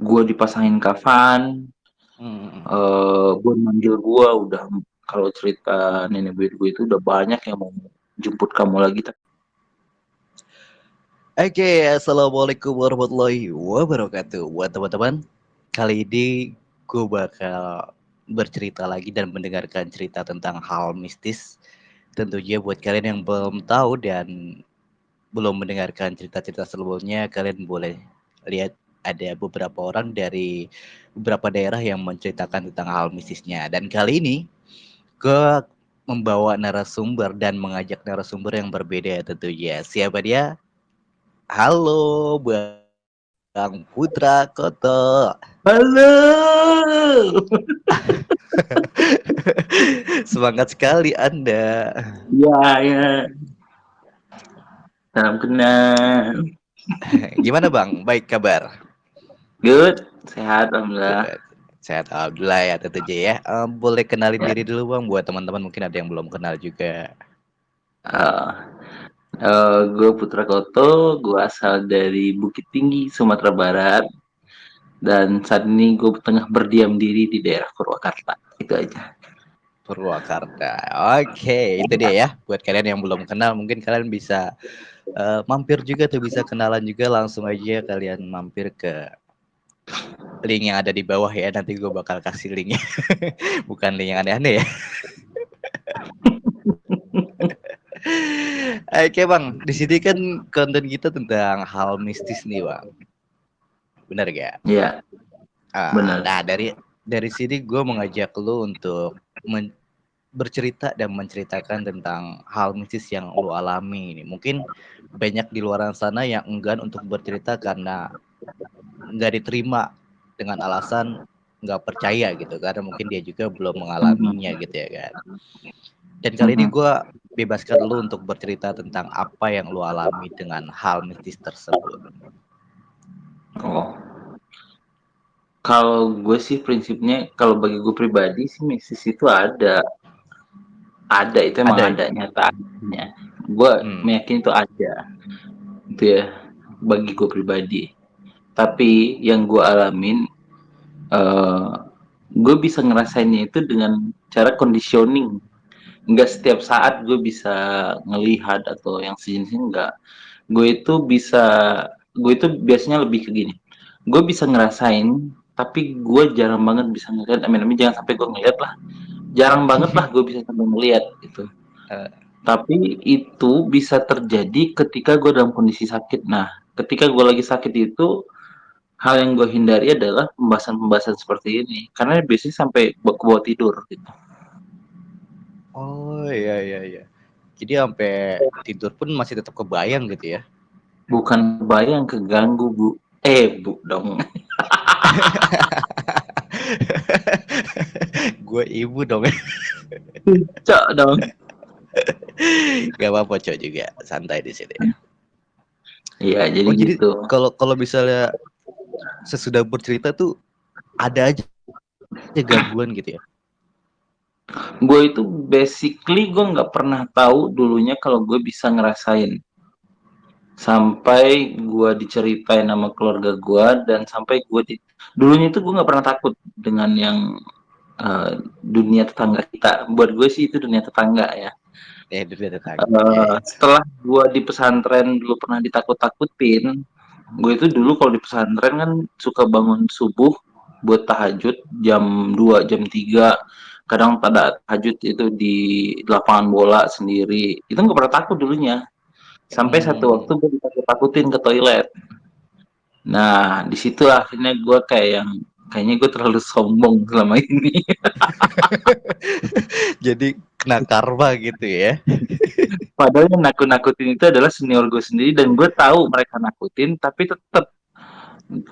Gua dipasangin kafan, Mhm. gua manggil gua udah kalau cerita nenek buyut gue itu udah banyak yang mau jemput kamu lagi. Oke, assalamualaikum warahmatullahi wabarakatuh. Buat teman-teman, kali ini gue bakal bercerita lagi dan mendengarkan cerita tentang hal mistis. Tentunya buat kalian yang belum tahu dan belum mendengarkan cerita-cerita sebelumnya, kalian boleh lihat ada beberapa orang dari beberapa daerah yang menceritakan tentang hal mistisnya. Dan kali ini gue membawa narasumber dan mengajak narasumber yang berbeda tentunya. Siapa dia? Halo, Bang Putra Koto. Halo. Semangat sekali Anda. Ya, ya. Salam kenal. Gimana Bang? Baik kabar? Good. Sehat, alhamdulillah. Good. Sehat alhamdulillah ya tentunya ya. Boleh kenalin Ya. diri dulu Bang buat teman-teman mungkin ada yang belum kenal juga. Uh, gue Putra Koto, gue asal dari Bukit Tinggi, Sumatera Barat, dan saat ini gue tengah berdiam diri di daerah Purwakarta. Itu aja. Purwakarta. Oke, itu dia ya. Buat kalian yang belum kenal mungkin kalian bisa mampir juga tuh bisa kenalan juga langsung aja kalian mampir ke link yang ada di bawah ya. Nanti gue bakal kasih linknya. Bukan link yang aneh-aneh ya. Oke bang, di sini kan konten kita tentang hal mistis nih bang, benar gak? Ya, benar. Nah dari sini gue mengajak lu untuk bercerita dan menceritakan tentang hal mistis yang lu alami ini. Mungkin banyak di luar sana yang enggan untuk bercerita karena nggak diterima dengan alasan nggak percaya gitu, karena mungkin dia juga belum mengalaminya Mhm. gitu ya kan. Dan kali ini Mhm. gue bebaskan lu untuk bercerita tentang apa yang lu alami dengan hal mistis tersebut. Oh, kalau gue sih prinsipnya, kalau bagi gue pribadi sih mistis itu ada itu emang Ada ada ya? nyatanya. Gue Hmm. meyakini itu ada, itu ya bagi gue pribadi. Tapi yang gue alamin, eh gue bisa ngerasainnya itu dengan cara conditioning. Nggak setiap saat gue bisa ngelihat atau yang sejenisnya enggak. Gue itu bisa, gue itu biasanya lebih ke gini. Gue bisa ngerasain, tapi gue jarang banget bisa ngeliat. Amin amin jangan sampai gue ngeliat lah. Jarang banget lah gue bisa sampai ngeliat gitu. Eh, Tapi itu bisa terjadi ketika gue dalam kondisi sakit. Nah, ketika gue lagi sakit itu, hal yang gue hindari adalah pembahasan-pembahasan seperti ini. Karena biasanya sampai ke bawah tidur gitu. oh iya iya iya. Jadi sampai tidur pun masih tetap kebayang gitu ya. Bukan bayang keganggu, Bu. Bu dong. Gue ibu dong. Cok dong. Gak apa-apa cok juga, santai di sini. Iya, jadi Oh jadi gitu. kalau kalau misalnya sesudah bercerita tuh ada aja gangguan gitu ya. Gue itu basically gue nggak pernah tahu dulunya kalau gue bisa ngerasain. Sampai gue diceritain sama keluarga gue dan sampai dulunya itu gue nggak pernah takut dengan yang dunia tetangga kita. Buat gue sih itu dunia tetangga ya. Dulu tetangga. Ya, ya. Setelah gue di pesantren dulu pernah ditakut-takutin, gue itu dulu kalau di pesantren kan suka bangun subuh buat tahajud jam 2 jam 3, kadang pada tahajud itu di lapangan bola sendiri. Itu nggak pernah takut dulunya. Sampai satu waktu Hmm. gue ditakut-takutin ke toilet. Nah, di situ akhirnya gue kayak yang kayaknya gue terlalu sombong selama ini. Jadi kena karma gitu ya. Padahal yang nakut-nakutin itu adalah senior gue sendiri dan gue tahu mereka nakutin, tapi tetap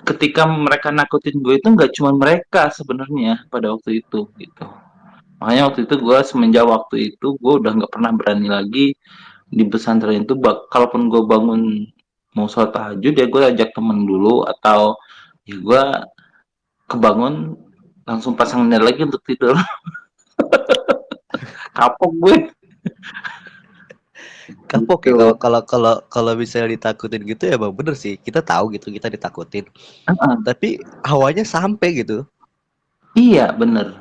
ketika mereka nakutin gue itu nggak cuma mereka sebenarnya pada waktu itu gitu. Makanya waktu itu gue semenjak waktu itu gue udah nggak pernah berani lagi di pesantren itu. Kalaupun gue bangun mau sholat tahajud ya gue ajak temen dulu atau ya gue kebangun langsung pasang net lagi untuk tidur. Kapok gue. Kapok ya Gitu. kalau misalnya ditakutin gitu ya bang, bener sih, kita tahu gitu kita ditakutin, Heeh. tapi hawanya sampai gitu, Iya, bener.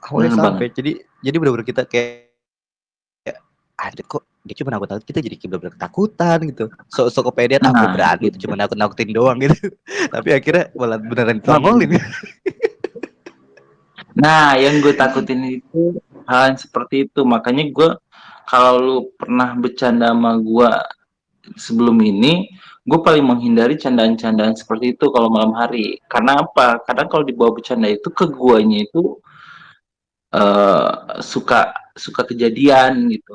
hawanya Bener banget. sampai, jadi bener-bener kita kayak ada kok dia cuma nakut-nakut, kita jadi kayak bener-bener ketakutan gitu, sok kepedean aku Nah, berani itu itu dia. cuma nakut-nakutin doang gitu, tapi akhirnya malah beneran Nah, bener. ditongolin. Nah, yang gue takutin itu hal yang seperti itu. Makanya gue, kalau lu pernah bercanda sama gue sebelum ini, gue paling menghindari candaan-candaan seperti itu kalau malam hari. Karena apa? Karena kalau dibawa bercanda itu ke guanya itu suka suka kejadian gitu.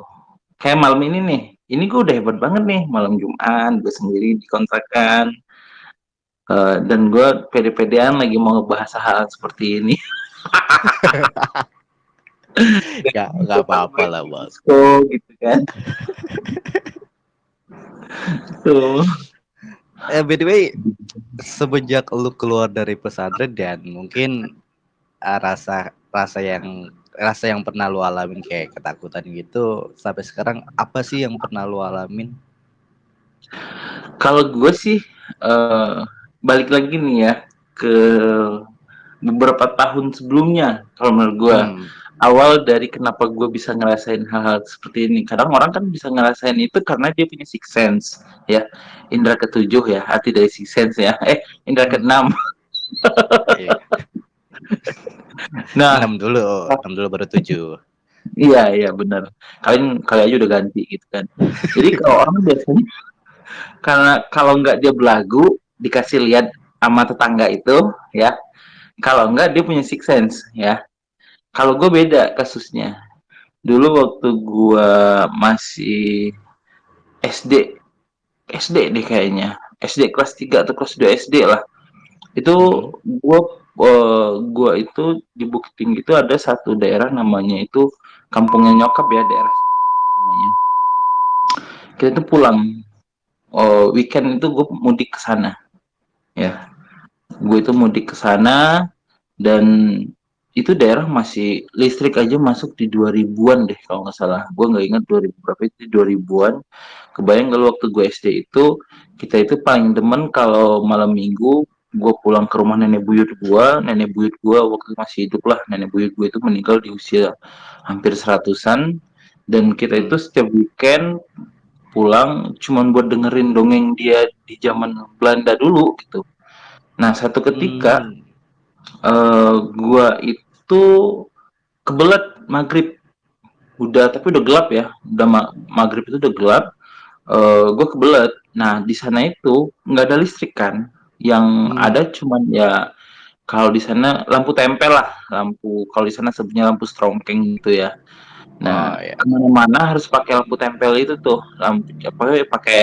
Kayak malam ini nih, ini gue udah hebat banget nih, malam Jumat, gue sendiri di kontrakan, dan gue pede-pedean lagi mau ngebahas hal seperti ini. Dan Ya ini nggak tuh pas apa-apa main lah di bang. disco gitu kan. Tuh. By the way, semenjak lu keluar dari pesantren dan mungkin rasa rasa yang pernah lu alamin kayak ketakutan gitu sampai sekarang, apa sih yang pernah lu alamin? Kalau gue sih, balik lagi nih ya ke beberapa tahun sebelumnya. Kalau menurut gue, Hmm. awal dari kenapa gue bisa ngerasain hal-hal seperti ini. Kadang orang kan bisa ngerasain itu karena dia punya six sense, ya, indra ketujuh ya, arti dari six sense ya, indra Hmm. keenam. Iya. Nah, 6 dulu baru 7. iya iya benar. Kalian kali aja udah ganti gitu kan. Jadi kalau orang biasanya, karena kalau nggak dia belagu dikasih lihat sama tetangga itu, ya, kalau nggak dia punya six sense ya. Kalau gue beda kasusnya. Dulu waktu gue masih SD, SD deh kayaknya, SD kelas 3 atau kelas 2 SD lah. Itu Hmm. gue gua itu di Bukit Tinggi itu ada satu daerah namanya itu kampungnya nyokap ya, daerah namanya. Kita tuh pulang, weekend itu gue mudik ke sana ya. Gue itu mudik ke sana, dan itu daerah masih listrik aja masuk di 2000-an deh kalau nggak salah. Gue nggak ingat 2000 berapa, itu 2000-an. Kebayang kalau waktu gue SD itu, kita itu paling demen kalau malam minggu gue pulang ke rumah nenek buyut gue. Nenek buyut gue waktu masih hidup lah. Nenek buyut gue itu meninggal di usia hampir seratusan, dan kita itu Hmm. setiap weekend pulang cuman buat dengerin dongeng dia di zaman Belanda dulu gitu. Nah, satu ketika Hmm. gua itu kebelet maghrib, udah, tapi udah gelap ya, udah maghrib itu udah gelap. Gue kebelet. Nah, di sana itu nggak ada listrik kan, yang Hmm. ada cuman ya, kalau di sana lampu tempel lah, lampu, kalau di sana sebenarnya lampu strongking gitu ya. Oh Nah, ya. kemana-mana harus pakai lampu tempel itu tuh, lampu apa ya, pakai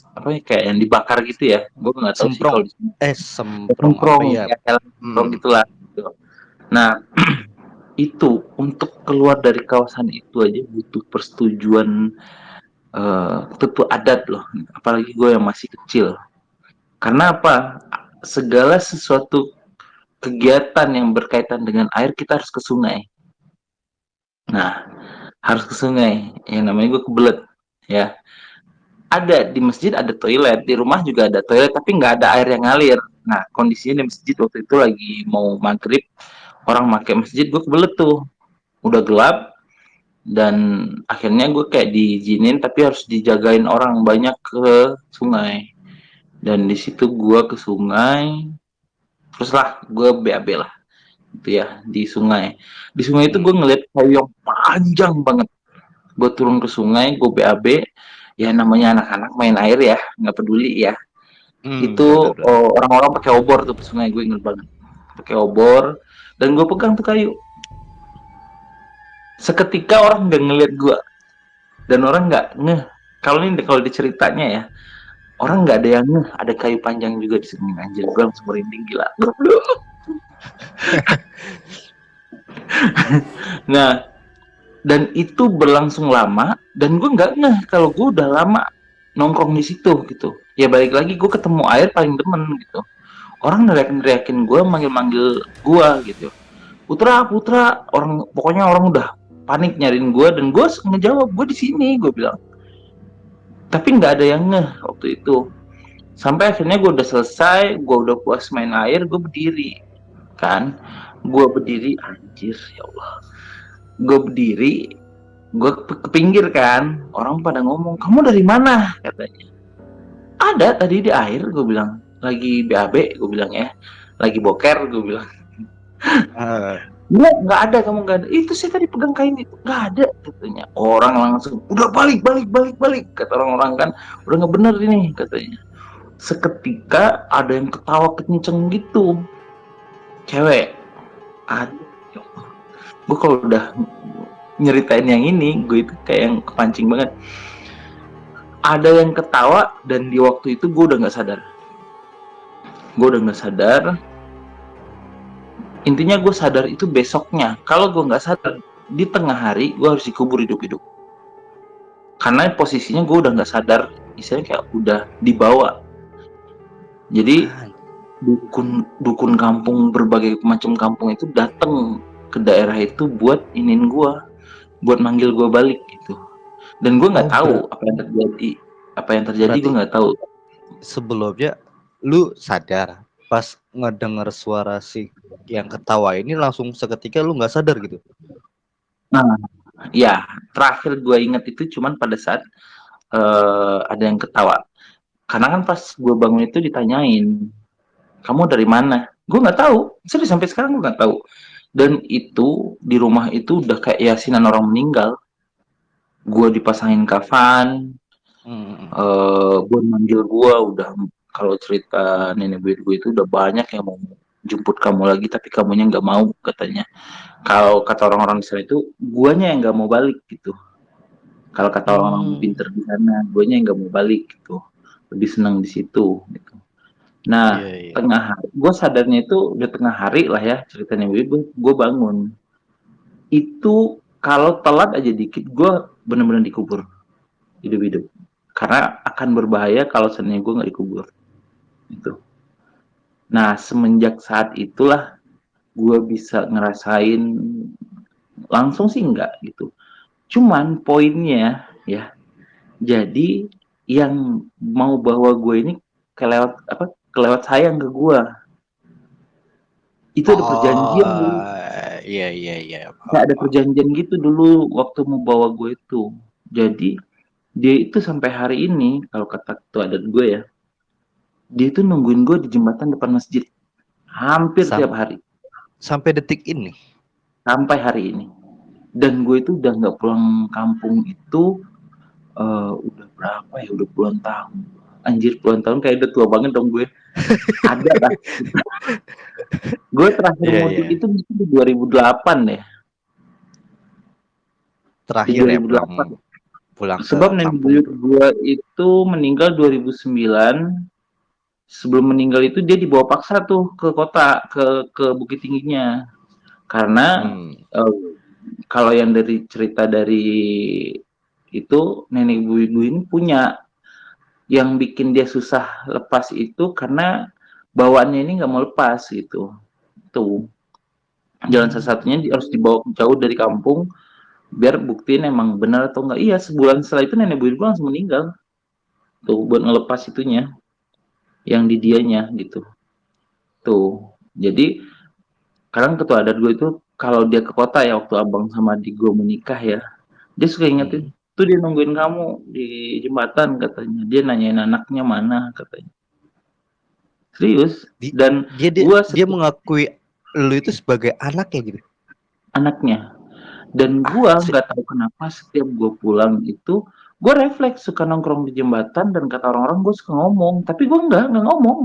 apa ya, kayak yang dibakar gitu ya. Gue nggak tahu sih Semprong. kalau di sini. Semprong apa Semprong ya? ya, kayak semprong Hmm. gitulah. Gitu. Nah, itu untuk keluar dari kawasan itu aja butuh persetujuan, tentu adat loh, apalagi gue yang masih kecil. Karena apa? Segala sesuatu kegiatan yang berkaitan dengan air kita harus ke sungai. Nah, harus ke sungai. Yang namanya gue kebelet, ya. Ada di masjid ada toilet, di rumah juga ada toilet, tapi nggak ada air yang ngalir. Nah, kondisinya di masjid waktu itu lagi mau maghrib, orang pakai masjid, gue kebelet tuh. Udah gelap, dan akhirnya gue kayak diizinin tapi harus dijagain orang banyak ke sungai. Dan di situ gue ke sungai, terus lah gue BAB lah gitu ya, di sungai itu gue Hmm. ngeliat kayu yang panjang banget. Gue turun ke sungai, gue BAB, ya namanya anak-anak main air ya, nggak peduli ya. Hmm. Bener Itu bener bener. orang-orang pakai obor tuh ke sungai, gue inget banget, pakai obor, dan gue pegang tuh kayu. Seketika orang udah ngeliat gue, dan orang nggak ngeh. Kalau diceritanya ya, orang nggak ada yang ngeh ada kayu panjang juga di sini. Anjir, gue langsung merinding gila. Nah, dan itu berlangsung lama, dan gue nggak ngeh kalau gue udah lama nongkrong di situ gitu. Ya balik lagi, gue ketemu air paling demen gitu. Orang neriakin gue, manggil-manggil gue gitu. Putra, Putra, orang pokoknya orang udah panik nyariin gue, dan gue ngejawab gue di sini, gue bilang. Tapi nggak ada yang ngeh waktu itu. Sampai akhirnya gue udah selesai, gue udah puas main air, gue berdiri kan. Gue berdiri, anjir ya Allah. Gue berdiri, gue ke pinggir kan. Orang pada ngomong, kamu dari mana? Katanya. Ada tadi di air, gue bilang. Lagi BAB, gue bilang ya. Lagi boker, gue bilang. Ah, Nggak ada, kamu nggak ada. Itu saya tadi pegang kain itu, nggak ada katanya. Orang langsung, udah balik, balik, balik, balik. Kata orang-orang kan, udah nggak bener ini katanya. Seketika ada yang ketawa kenceng gitu, cewek. Aduh, gue kalau udah nyeritain yang ini, gue itu kayak yang kepancing banget. Ada yang ketawa dan di waktu itu gue udah nggak sadar. Gue udah nggak sadar. Intinya gue sadar itu besoknya. Kalau gue nggak sadar di tengah hari, gue harus dikubur hidup-hidup. Karena posisinya gue udah nggak sadar, misalnya kayak udah dibawa. Jadi dukun kampung, berbagai macam kampung itu datang ke daerah itu buat inin gue, buat manggil gue balik gitu. Dan gue nggak tahu apa yang terjadi. Apa yang terjadi gue nggak tahu. Sebelumnya lu sadar pas ngedenger suara si yang ketawa ini langsung seketika lu nggak sadar gitu. Nah, ya terakhir gue inget itu cuman pada saat ada yang ketawa. Karena kan pas gue bangun itu ditanyain, kamu dari mana? Gue nggak tahu. Serius sampai sekarang gue nggak tahu. Dan itu di rumah itu udah kayak yasinan orang meninggal. Gue dipasangin kafan, gue manggil gue udah, kalau cerita nenek buyut gue itu udah banyak yang mau jemput kamu lagi tapi kamunya nggak mau katanya. Kalau kata orang-orang di sana itu guanya yang nggak mau balik gitu. Kalau kata orang-orang pinter di sana, guanya yang nggak mau balik gitu, lebih senang di situ gitu. Nah, tengah hari, gue sadarnya itu udah tengah hari lah ya ceritanya, gue bangun itu kalau telat aja dikit gue bener-bener dikubur hidup-hidup, karena akan berbahaya kalau seandainya gue nggak dikubur itu. Nah, semenjak saat itulah gue bisa ngerasain langsung sih enggak gitu. Cuman poinnya ya, jadi yang mau bawa gue ini kelewat sayang ke gue. Itu ada perjanjian dulu. Iya. Nggak ada perjanjian gitu dulu waktu mau bawa gue itu. Jadi dia itu sampai hari ini kalau kata ketua adat gue ya, dia itu nungguin gue di jembatan depan masjid hampir tiap hari. Sampai detik ini. Sampai hari ini. Dan gue itu udah nggak pulang kampung itu udah berapa ya? Udah puluhan tahun. Anjir, puluhan tahun kayak udah tua banget dong gue. Ada lah. Gue terakhir mudik itu di 2008 ya. Terakhir di ya 2008. pulang Sebab nenek buyut gue itu meninggal 2009. Sebelum meninggal itu dia dibawa paksa tuh ke kota, ke Bukit Tingginya. Karena kalau yang dari cerita dari itu, nenek buyut gue ini punya yang bikin dia susah lepas itu karena bawaannya ini nggak mau lepas gitu. Tuh jalan satu-satunya harus dibawa jauh dari kampung biar buktiin emang benar atau enggak. Iya, sebulan setelah itu nenek buyut gue langsung meninggal tuh buat ngelepas itunya yang di dianya gitu. Tuh jadi kadang ketua adat gue itu kalau dia ke kota ya, waktu abang sama adik gue menikah ya, dia suka ingetin tuh dia nungguin kamu di jembatan katanya, dia nanyain anaknya mana katanya. Serius. Dan dia mengakui lu itu sebagai anak ya gitu, anaknya. Dan gue nggak tahu kenapa setiap gue pulang itu gue refleks suka nongkrong di jembatan, dan kata orang-orang gue suka ngomong, tapi gue nggak ngomong.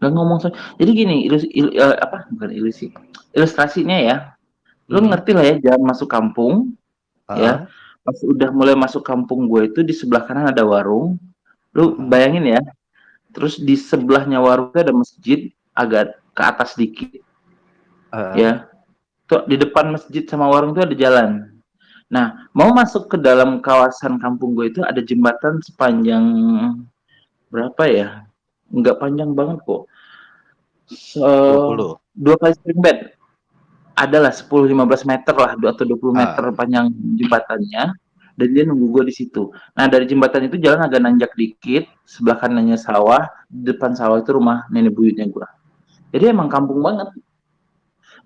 Nggak ngomong. Jadi gini, bukan ilusi, ilustrasinya ya, lu ngerti lah ya, jalan masuk kampung ya, pas udah mulai masuk kampung gue itu di sebelah kanan ada warung, lu bayangin ya, terus di sebelahnya warung itu ada masjid agak ke atas dikit ya, tuh di depan masjid sama warung itu ada jalan. Nah, mau masuk ke dalam kawasan kampung gue itu ada jembatan sepanjang berapa ya, nggak panjang banget kok, 2 kali spring bed, adalah 10-15 meter lah, atau 20 meter panjang jembatannya. dan dia nunggu gue di situ. Nah dari jembatan itu jalan agak nanjak dikit, sebelah kanannya sawah, di depan sawah itu rumah nenek buyutnya gue. Jadi emang kampung banget.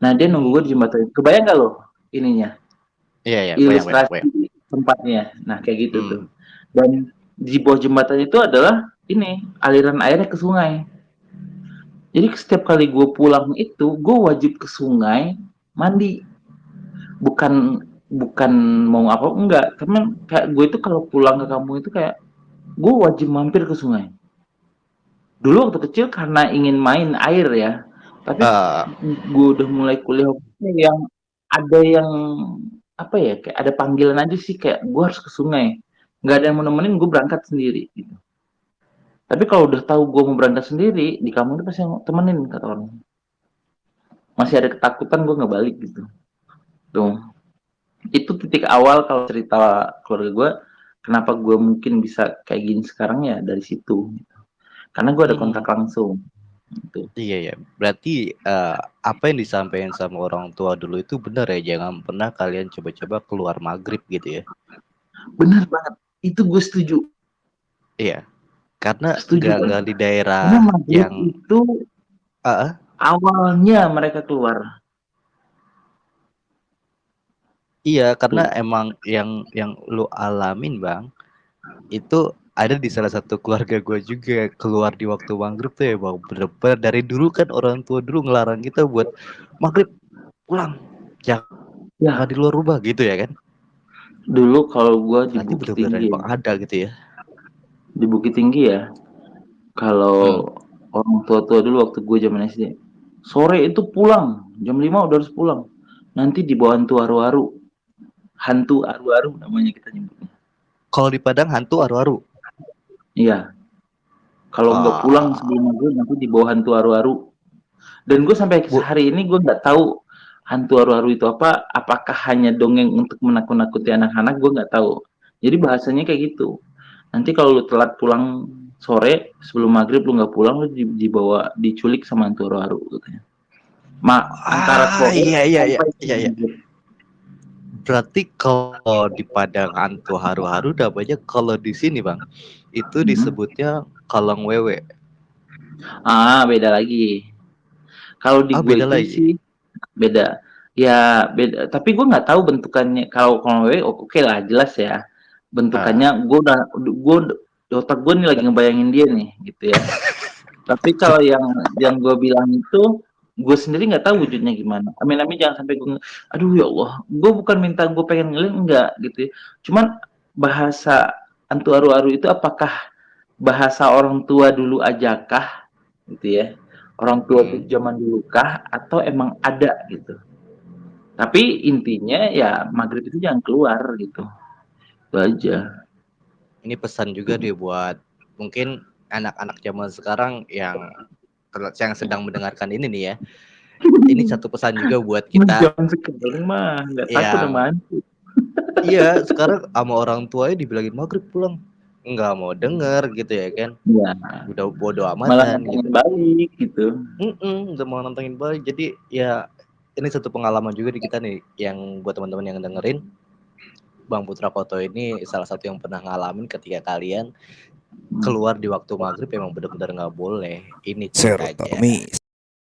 Nah dia nunggu gue di jembatan itu. Kebayang gak lo ininya? Iya ya, bayang bayang Ilustrasi bayang. tempatnya. Nah kayak gitu tuh. Hmm. Dan di bawah jembatan itu adalah ini aliran airnya ke sungai. Jadi setiap kali gue pulang itu, gue wajib ke sungai mandi. Bukan bukan mau apa enggak, temen kayak gue itu kalau pulang ke kampung itu kayak gue wajib mampir ke sungai. Dulu waktu kecil karena ingin main air ya, tapi Eh, gue udah mulai kuliah yang ada yang apa ya kayak ada panggilan aja sih kayak gue harus ke sungai. Nggak ada yang mau nemenin gue berangkat sendiri. Gitu. Tapi kalau udah tahu gue mau berangkat sendiri di kampung itu pasti yang temenin kata orang. Masih ada ketakutan gue nggak balik gitu. Tuh. Itu titik awal kalau cerita keluarga gue kenapa gue mungkin bisa kayak gini sekarang ya dari situ karena gue ada kontak langsung gitu. iya ya, berarti apa yang disampaikan sama orang tua dulu itu benar ya, jangan pernah kalian coba-coba keluar maghrib gitu ya. Benar banget itu gue setuju Iya, karena banget nggak di daerah karena maghrib yang itu uh, awalnya mereka keluar iya, karena tuh emang yang lu alamin bang, itu ada di salah satu keluarga gue juga keluar di waktu maghrib tuh ya bang. Bener-bener dari dulu kan orang tua dulu ngelarang kita buat maghrib pulang, jangan ya di luar rumah gitu ya kan. dulu kalau gue di Berarti Bukit bener-bener Tinggi emang ada gitu ya. di Bukit Tinggi ya kalau Hmm. orang tua-tua dulu waktu gue zaman SD sore itu pulang jam 5 udah harus pulang nanti di bawah hantu aru-aru namanya kita nyebutnya. Kalau di Padang hantu aru-aru. Iya, kalau nggak pulang Ah, sebelum maghrib nanti di bawah hantu aru-aru. Dan gue sampai bu, hari ini gue nggak tahu hantu aru-aru itu apa. Apakah hanya dongeng untuk menakut-nakuti anak-anak? Gue nggak tahu. Jadi bahasanya kayak gitu. Nanti kalau lu telat pulang sore sebelum maghrib lu nggak pulang lu dibawa diculik sama hantu aru-aru katanya. Antara sore iya iya iya sampai iya iya. maghrib. Berarti kalau di Padang hantu haru-haru namanya, kalau di sini bang itu Hmm. disebutnya kalang wewe. Ah, beda lagi. Kalau di Ah, gue beda itu lagi. sih beda. Ya beda, tapi gue nggak tahu bentukannya. Kalau wewe oke lah jelas ya. Ah, Bentukannya gue di otak gue nih lagi ngebayangin dia nih gitu ya. Tapi kalau yang gue bilang itu gue sendiri nggak tahu wujudnya gimana. Amin jangan sampai aduh ya Allah, gue bukan minta gue pengen ngeliat enggak gitu ya. Cuman bahasa antu aru-aru itu apakah bahasa orang tua dulu ajakah gitu ya? Orang tua tuh hmm. zaman dulu kah atau emang ada gitu? Tapi intinya ya maghrib itu jangan keluar gitu. Itu aja. Ini pesan juga deh buat mungkin anak-anak zaman sekarang yang sedang mendengarkan ini nih ya. Ini satu pesan juga buat kita Jangan sekarang mah nggak takut yang sama hantu. iya sekarang sama orang tuanya dibilangin maghrib pulang, nggak mau denger gitu ya kan. Ya, Udah bodo malah amatan nantangin gitu. balik gitu. Udah mau nantangin balik. Jadi ya ini satu pengalaman juga di kita nih, yang buat teman-teman yang dengerin, Bang Putra Koto ini salah satu yang pernah ngalamin ketika kalian Hmm. keluar di waktu maghrib emang benar-benar nggak boleh. Ini ceritanya. Serta